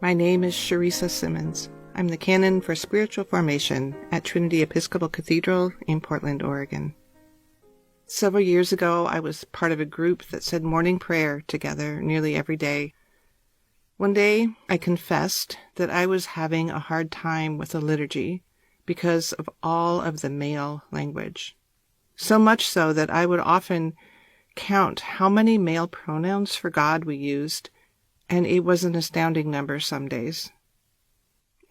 My name is Charissa Simmons. I'm the Canon for Spiritual Formation at Trinity Episcopal Cathedral in Portland, Oregon. Several years ago, I was part of a group that said morning prayer together nearly every day. One day, I confessed that I was having a hard time with the liturgy because of all of the male language. So much so that I would often count how many male pronouns for God we used, and it was an astounding number some days.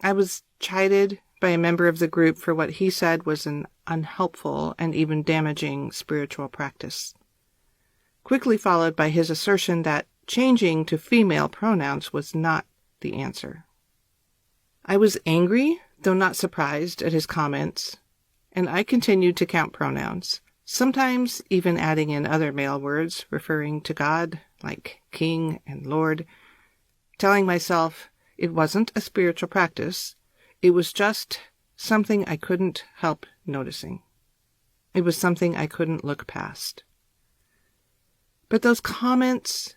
I was chided by a member of the group for what he said was an unhelpful and even damaging spiritual practice, quickly followed by his assertion that changing to female pronouns was not the answer. I was angry, though not surprised, at his comments, and I continued to count pronouns, sometimes even adding in other male words referring to God, like King and Lord, telling myself it wasn't a spiritual practice, it was just something I couldn't help noticing. It was something I couldn't look past. But those comments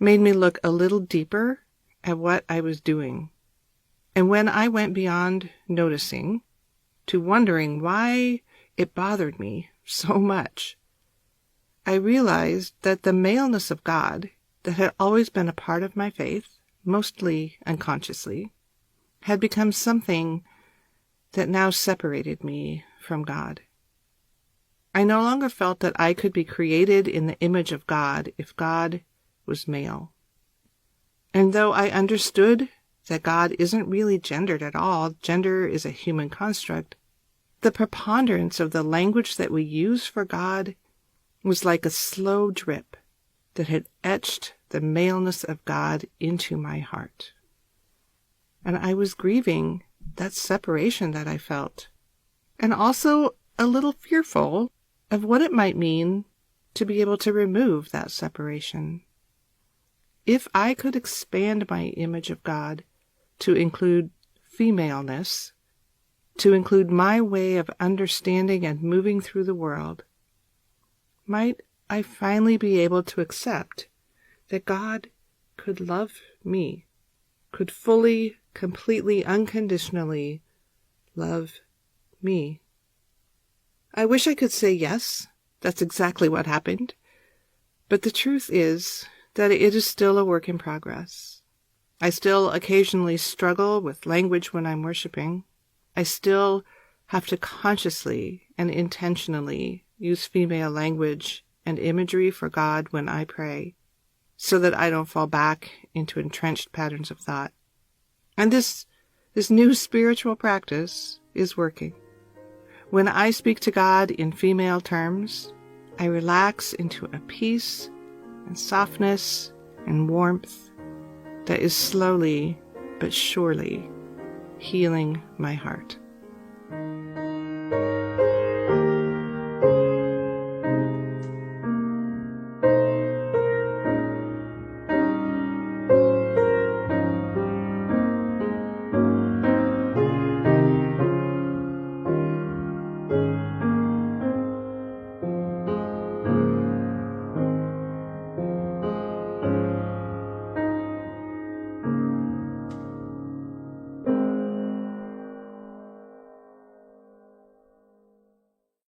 made me look a little deeper at what I was doing. And when I went beyond noticing to wondering why it bothered me so much, I realized that the maleness of God that had always been a part of my faith, mostly unconsciously, had become something that now separated me from God. I no longer felt that I could be created in the image of God if God was male. And though I understood that God isn't really gendered at all, gender is a human construct, the preponderance of the language that we use for God was like a slow drip that had etched the maleness of God into my heart. And I was grieving that separation that I felt, and also a little fearful of what it might mean to be able to remove that separation. If I could expand my image of God to include femaleness, to include my way of understanding and moving through the world, might I finally be able to accept that God could love me, could fully, completely, unconditionally love me. I wish I could say yes, that's exactly what happened, but the truth is that it is still a work in progress. I still occasionally struggle with language when I'm worshiping. I still have to consciously and intentionally use female language and imagery for God when I pray, so that I don't fall back into entrenched patterns of thought. And this new spiritual practice is working. When I speak to God in female terms, I relax into a peace and softness and warmth that is slowly but surely healing my heart.